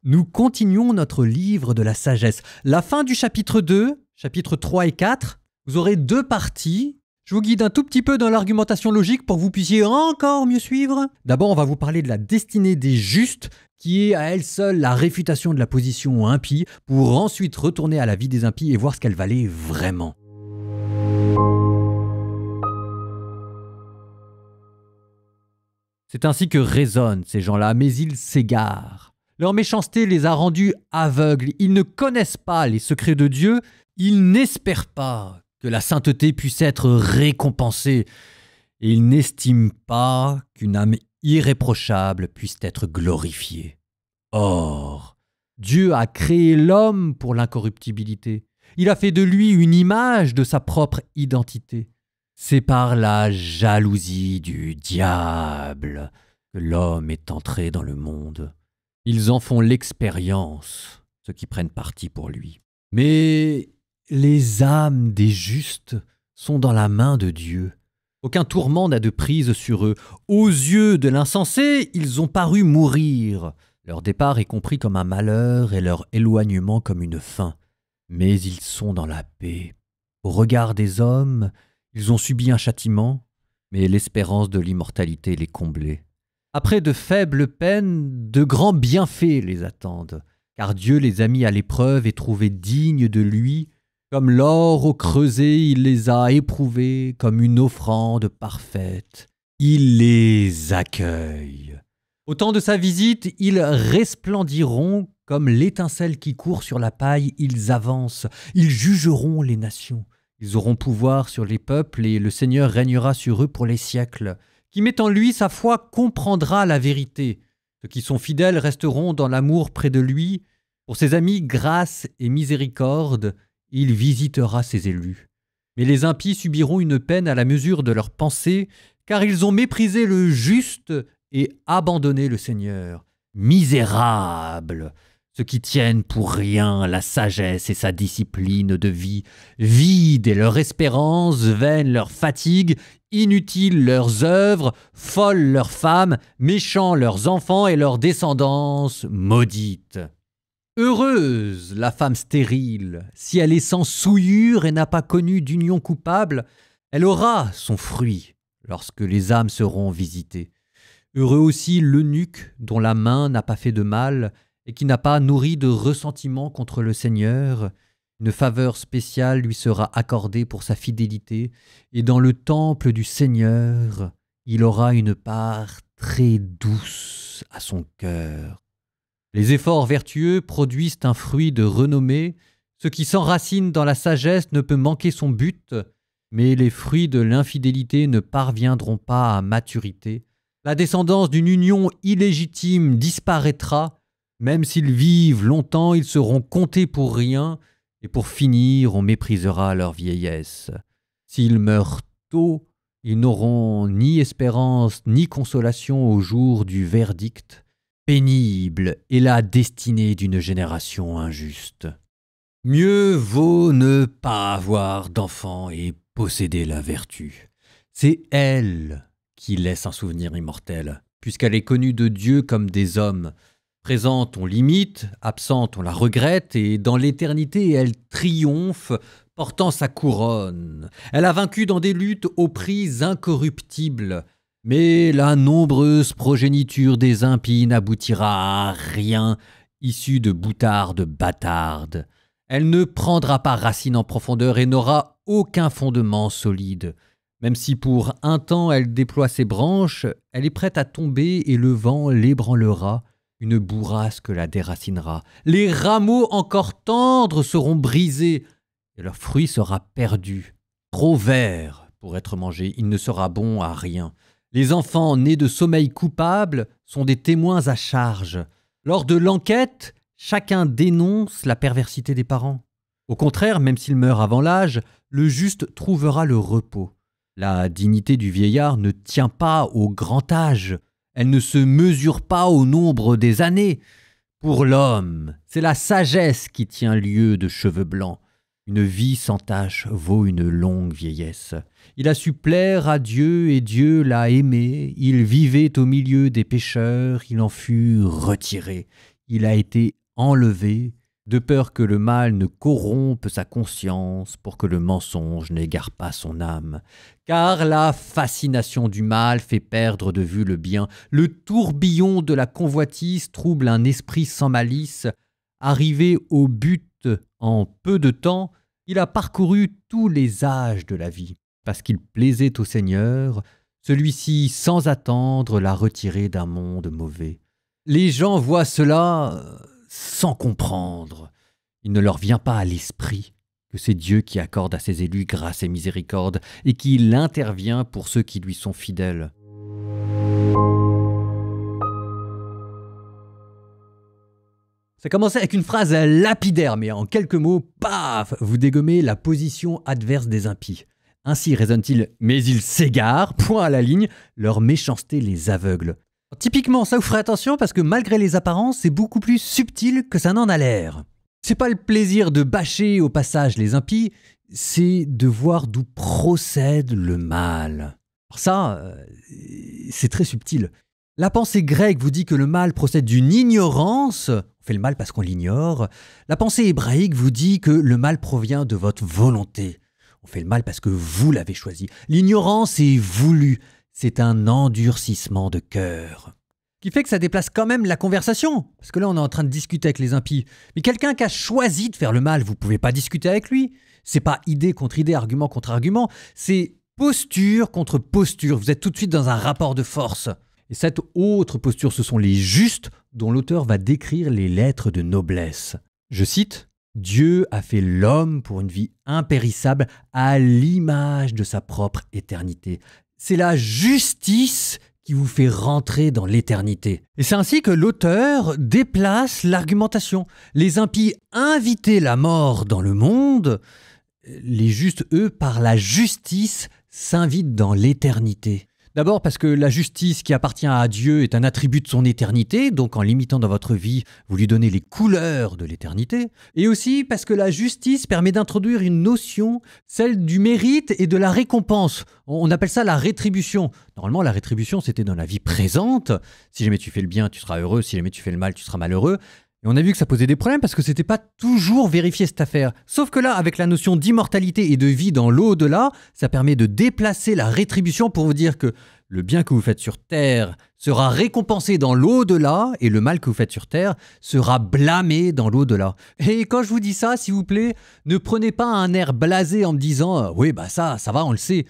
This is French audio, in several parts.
Nous continuons notre livre de la sagesse. La fin du chapitre 2, chapitres 3 et 4, vous aurez 2 parties. Je vous guide un tout petit peu dans l'argumentation logique pour que vous puissiez encore mieux suivre. D'abord, on va vous parler de la destinée des justes, qui est à elle seule la réfutation de la position impie, pour ensuite retourner à la vie des impies et voir ce qu'elle valait vraiment. C'est ainsi que raisonnent ces gens-là, mais ils s'égarent. Leur méchanceté les a rendus aveugles. Ils ne connaissent pas les secrets de Dieu. Ils n'espèrent pas que la sainteté puisse être récompensée. Et ils n'estiment pas qu'une âme irréprochable puisse être glorifiée. Or, Dieu a créé l'homme pour l'incorruptibilité. Il a fait de lui une image de sa propre identité. C'est par la jalousie du diable que l'homme est entré dans le monde. Ils en font l'expérience, ceux qui prennent parti pour lui. Mais les âmes des justes sont dans la main de Dieu. Aucun tourment n'a de prise sur eux. Aux yeux de l'insensé, ils ont paru mourir. Leur départ est compris comme un malheur et leur éloignement comme une fin. Mais ils sont dans la paix. Au regard des hommes, ils ont subi un châtiment, mais l'espérance de l'immortalité les comblait. Après de faibles peines, de grands bienfaits les attendent, car Dieu les a mis à l'épreuve et trouvés dignes de lui. Comme l'or au creuset, il les a éprouvés comme une offrande parfaite. Il les accueille. Au temps de sa visite, ils resplendiront comme l'étincelle qui court sur la paille. Ils avancent, ils jugeront les nations. Ils auront pouvoir sur les peuples et le Seigneur régnera sur eux pour les siècles. Qui met en lui sa foi comprendra la vérité. Ceux qui sont fidèles resteront dans l'amour près de lui. Pour ses amis, grâce et miséricorde, il visitera ses élus. Mais les impies subiront une peine à la mesure de leurs pensées, car ils ont méprisé le juste et abandonné le Seigneur. Misérables! Ceux qui tiennent pour rien la sagesse et sa discipline de vie, vide est leur espérance, vaine leur fatigue, inutiles leurs œuvres, folles leurs femmes, méchants leurs enfants et leur descendance maudite. Heureuse la femme stérile, si elle est sans souillure et n'a pas connu d'union coupable, elle aura son fruit lorsque les âmes seront visitées. Heureux aussi l'eunuque dont la main n'a pas fait de mal, et qui n'a pas nourri de ressentiment contre le Seigneur. Une faveur spéciale lui sera accordée pour sa fidélité, et dans le temple du Seigneur, il aura une part très douce à son cœur. Les efforts vertueux produisent un fruit de renommée. Ce qui s'enracine dans la sagesse ne peut manquer son but, mais les fruits de l'infidélité ne parviendront pas à maturité. La descendance d'une union illégitime disparaîtra. Même s'ils vivent longtemps, ils seront comptés pour rien, et pour finir, on méprisera leur vieillesse. S'ils meurent tôt, ils n'auront ni espérance ni consolation au jour du verdict. Pénible est la destinée d'une génération injuste. Mieux vaut ne pas avoir d'enfants et posséder la vertu. C'est elle qui laisse un souvenir immortel, puisqu'elle est connue de Dieu comme des hommes. Présente, on l'imite, absente, on la regrette, et dans l'éternité, elle triomphe, portant sa couronne. Elle a vaincu dans des luttes aux prix incorruptibles, mais la nombreuse progéniture des impies n'aboutira à rien, issue de boutardes bâtardes. Elle ne prendra pas racine en profondeur et n'aura aucun fondement solide. Même si pour un temps elle déploie ses branches, elle est prête à tomber et le vent l'ébranlera. Une bourrasque la déracinera. Les rameaux encore tendres seront brisés et leur fruit sera perdu. Trop vert pour être mangé, il ne sera bon à rien. Les enfants nés de sommeil coupable sont des témoins à charge. Lors de l'enquête, chacun dénonce la perversité des parents. Au contraire, même s'il meurt avant l'âge, le juste trouvera le repos. La dignité du vieillard ne tient pas au grand âge. Elle ne se mesure pas au nombre des années. Pour l'homme, c'est la sagesse qui tient lieu de cheveux blancs. Une vie sans tache vaut une longue vieillesse. Il a su plaire à Dieu et Dieu l'a aimé. Il vivait au milieu des pécheurs, il en fut retiré. il a été enlevé, de peur que le mal ne corrompe sa conscience, pour que le mensonge n'égare pas son âme. Car la fascination du mal fait perdre de vue le bien. Le tourbillon de la convoitise trouble un esprit sans malice. Arrivé au but en peu de temps, il a parcouru tous les âges de la vie. Parce qu'il plaisait au Seigneur, celui-ci, sans attendre, l'a retiré d'un monde mauvais. Les gens voient cela sans comprendre. Il ne leur vient pas à l'esprit que c'est Dieu qui accorde à ses élus grâce et miséricorde et qu'il intervient pour ceux qui lui sont fidèles. Ça commençait avec une phrase lapidaire, mais en quelques mots, paf, vous dégommez la position adverse des impies. Ainsi résonne-t-il, mais ils s'égarent, point à la ligne, leur méchanceté les aveugle. Typiquement, ça vous ferait attention parce que malgré les apparences, c'est beaucoup plus subtil que ça n'en a l'air. C'est pas le plaisir de bâcher au passage les impies, c'est de voir d'où procède le mal. Alors ça, c'est très subtil. La pensée grecque vous dit que le mal procède d'une ignorance, on fait le mal parce qu'on l'ignore. La pensée hébraïque vous dit que le mal provient de votre volonté. On fait le mal parce que vous l'avez choisi. L'ignorance est voulue, c'est un endurcissement de cœur. Qui fait que ça déplace quand même la conversation. Parce que là, on est en train de discuter avec les impies. Mais quelqu'un qui a choisi de faire le mal, vous ne pouvez pas discuter avec lui. C'est pas idée contre idée, argument contre argument. C'est posture contre posture. Vous êtes tout de suite dans un rapport de force. Et cette autre posture, ce sont les justes dont l'auteur va décrire les lettres de noblesse. Je cite, « Dieu a fait l'homme pour une vie impérissable à l'image de sa propre éternité. » C'est la justice qui vous fait rentrer dans l'éternité. Et c'est ainsi que l'auteur déplace l'argumentation. Les impies invitaient la mort dans le monde, les justes, eux, par la justice, s'invitent dans l'éternité. D'abord parce que la justice qui appartient à Dieu est un attribut de son éternité, donc en l'imitant dans votre vie, vous lui donnez les couleurs de l'éternité. Et aussi parce que la justice permet d'introduire une notion, celle du mérite et de la récompense. On appelle ça la rétribution. Normalement, la rétribution, c'était dans la vie présente. Si jamais tu fais le bien, tu seras heureux. Si jamais tu fais le mal, tu seras malheureux. Et on a vu que ça posait des problèmes parce que c'était pas toujours vérifié cette affaire. Sauf que là, avec la notion d'immortalité et de vie dans l'au-delà, ça permet de déplacer la rétribution pour vous dire que le bien que vous faites sur Terre sera récompensé dans l'au-delà et le mal que vous faites sur Terre sera blâmé dans l'au-delà. Et quand je vous dis ça, s'il vous plaît, ne prenez pas un air blasé en me disant « Oui, bah ça va, on le sait.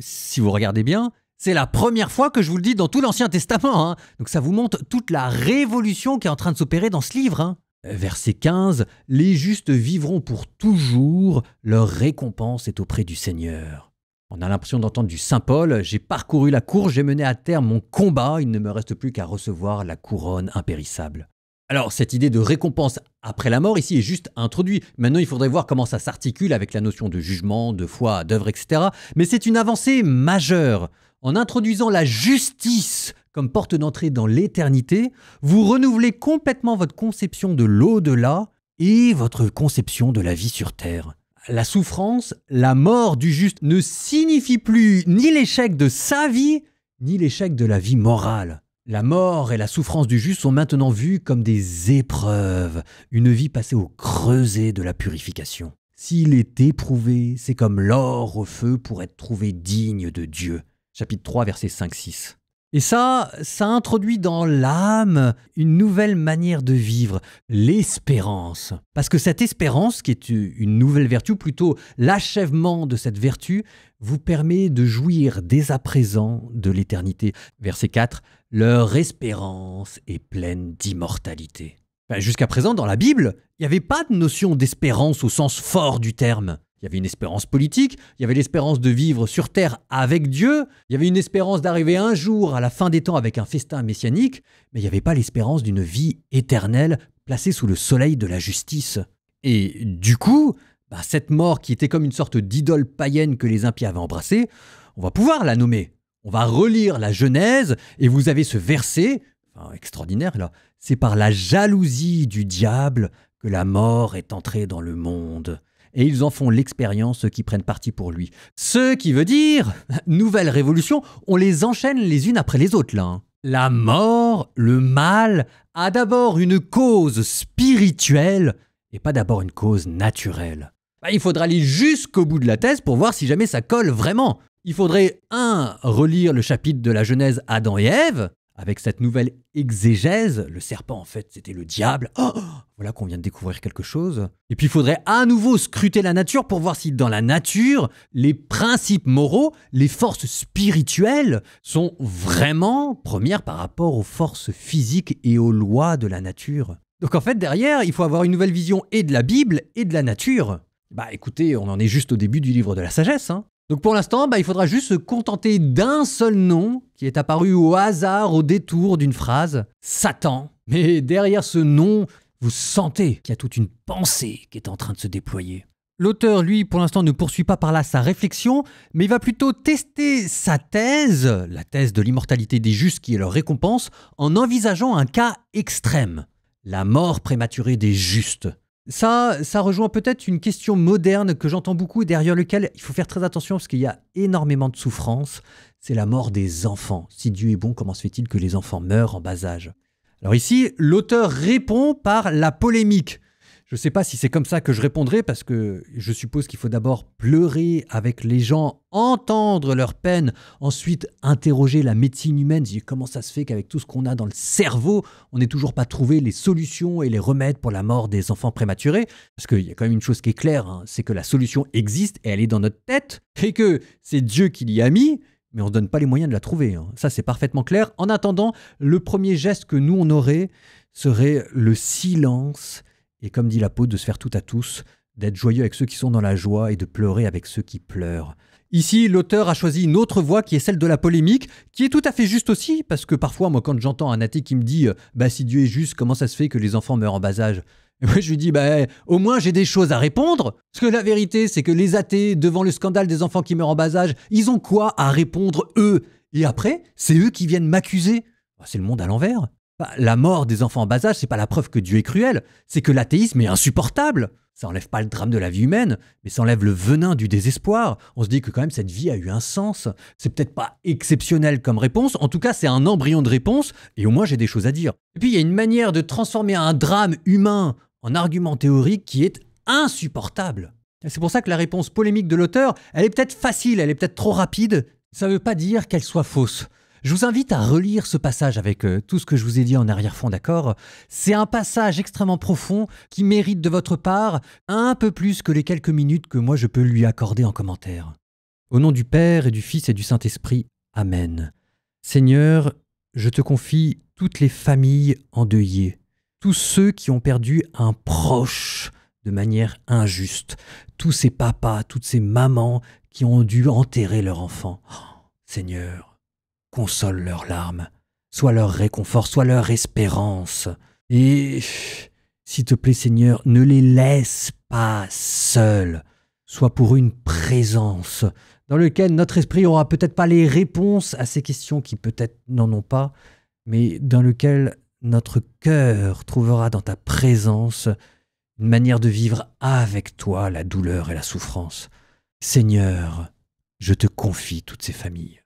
Si vous regardez bien, c'est la première fois que je vous le dis dans tout l'Ancien Testament. Hein. Donc ça vous montre toute la révolution qui est en train de s'opérer dans ce livre. Hein. Verset 15, « Les justes vivront pour toujours, leur récompense est auprès du Seigneur. » On a l'impression d'entendre du Saint Paul, « J'ai parcouru la course, j'ai mené à terme mon combat, il ne me reste plus qu'à recevoir la couronne impérissable. » Alors, cette idée de récompense après la mort ici est juste introduite. Maintenant, il faudrait voir comment ça s'articule avec la notion de jugement, de foi, d'œuvre, etc. Mais c'est une avancée majeure. En introduisant la justice comme porte d'entrée dans l'éternité, vous renouvelez complètement votre conception de l'au-delà et votre conception de la vie sur Terre. La souffrance, la mort du juste ne signifie plus ni l'échec de sa vie, ni l'échec de la vie morale. La mort et la souffrance du juste sont maintenant vues comme des épreuves, une vie passée au creuset de la purification. S'il est éprouvé, c'est comme l'or au feu pour être trouvé digne de Dieu. Chapitre 3, versets 5-6. Et ça introduit dans l'âme une nouvelle manière de vivre, l'espérance. Parce que cette espérance, qui est une nouvelle vertu, plutôt l'achèvement de cette vertu, vous permet de jouir dès à présent de l'éternité. Verset 4, « Leur espérance est pleine d'immortalité. » Jusqu'à présent, dans la Bible, il n'y avait pas de notion d'espérance au sens fort du terme. Il y avait une espérance politique, il y avait l'espérance de vivre sur terre avec Dieu, il y avait une espérance d'arriver un jour à la fin des temps avec un festin messianique, mais il n'y avait pas l'espérance d'une vie éternelle placée sous le soleil de la justice. Et du coup, cette mort qui était comme une sorte d'idole païenne que les impies avaient embrassée, on va pouvoir la nommer. On va relire la Genèse et vous avez ce verset, extraordinaire là, c'est par la jalousie du diable que la mort est entrée dans le monde. Et ils en font l'expérience, ceux qui prennent parti pour lui. Ce qui veut dire, nouvelle révolution, on les enchaîne les unes après les autres là. La mort, le mal, a d'abord une cause spirituelle et pas d'abord une cause naturelle. Il faudra aller jusqu'au bout de la thèse pour voir si jamais ça colle vraiment. Il faudrait, relire le chapitre de la Genèse Adam et Ève, avec cette nouvelle exégèse. Le serpent, en fait, c'était le diable. Oh, voilà qu'on vient de découvrir quelque chose. Et puis, il faudrait à nouveau scruter la nature pour voir si dans la nature, les principes moraux, les forces spirituelles sont vraiment premières par rapport aux forces physiques et aux lois de la nature. Donc, en fait, derrière, il faut avoir une nouvelle vision et de la Bible et de la nature. Écoutez, on en est juste au début du livre de la sagesse, hein. Donc pour l'instant, il faudra juste se contenter d'un seul nom qui est apparu au hasard au détour d'une phrase, Satan. Mais derrière ce nom, vous sentez qu'il y a toute une pensée qui est en train de se déployer. L'auteur, lui, pour l'instant, ne poursuit pas par là sa réflexion, mais il va plutôt tester sa thèse, la thèse de l'immortalité des justes qui est leur récompense, en envisageant un cas extrême, la mort prématurée des justes. Ça rejoint peut-être une question moderne que j'entends beaucoup et derrière lequel il faut faire très attention parce qu'il y a énormément de souffrance. C'est la mort des enfants. Si Dieu est bon, comment se fait-il que les enfants meurent en bas âge? Alors ici, l'auteur répond par la polémique. Je ne sais pas si c'est comme ça que je répondrai parce que je suppose qu'il faut d'abord pleurer avec les gens, entendre leur peine, ensuite interroger la médecine humaine, dire comment ça se fait qu'avec tout ce qu'on a dans le cerveau, on n'ait toujours pas trouvé les solutions et les remèdes pour la mort des enfants prématurés. Parce qu'il y a quand même une chose qui est claire, hein, c'est que la solution existe et elle est dans notre tête et que c'est Dieu qui l'y a mis, mais on ne donne pas les moyens de la trouver. Hein. Ça, c'est parfaitement clair. En attendant, le premier geste que nous, on aurait serait le silence. Et comme dit l'apôtre, de se faire tout à tous, d'être joyeux avec ceux qui sont dans la joie et de pleurer avec ceux qui pleurent. Ici, l'auteur a choisi une autre voie qui est celle de la polémique, qui est tout à fait juste aussi, parce que parfois, moi, quand j'entends un athée qui me dit « si Dieu est juste, comment ça se fait que les enfants meurent en bas âge ?» Et moi, je lui dis au moins, j'ai des choses à répondre. Parce que la vérité, c'est que les athées, devant le scandale des enfants qui meurent en bas âge, ils ont quoi à répondre, eux? Et après, c'est eux qui viennent m'accuser. C'est le monde à l'envers. La mort des enfants en bas âge, c'est pas la preuve que Dieu est cruel, c'est que l'athéisme est insupportable. Ça enlève pas le drame de la vie humaine, mais ça enlève le venin du désespoir. On se dit que quand même cette vie a eu un sens. C'est peut-être pas exceptionnel comme réponse, en tout cas c'est un embryon de réponse, et au moins j'ai des choses à dire. Et puis il y a une manière de transformer un drame humain en argument théorique qui est insupportable. Et c'est pour ça que la réponse polémique de l'auteur, elle est peut-être facile, elle est peut-être trop rapide. Ça veut pas dire qu'elle soit fausse. Je vous invite à relire ce passage avec tout ce que je vous ai dit en arrière-fond, d'accord? C'est un passage extrêmement profond qui mérite de votre part un peu plus que les quelques minutes que moi je peux lui accorder en commentaire. Au nom du Père et du Fils et du Saint-Esprit, Amen. Seigneur, je te confie toutes les familles endeuillées, tous ceux qui ont perdu un proche de manière injuste, tous ces papas, toutes ces mamans qui ont dû enterrer leur enfant. Oh, Seigneur, console leurs larmes, sois leur réconfort, sois leur espérance. Et, s'il te plaît Seigneur, ne les laisse pas seuls. Sois pour eux une présence dans laquelle notre esprit aura peut-être pas les réponses à ces questions qui peut-être n'en ont pas, mais dans lequel notre cœur trouvera dans ta présence une manière de vivre avec toi la douleur et la souffrance. Seigneur, je te confie toutes ces familles.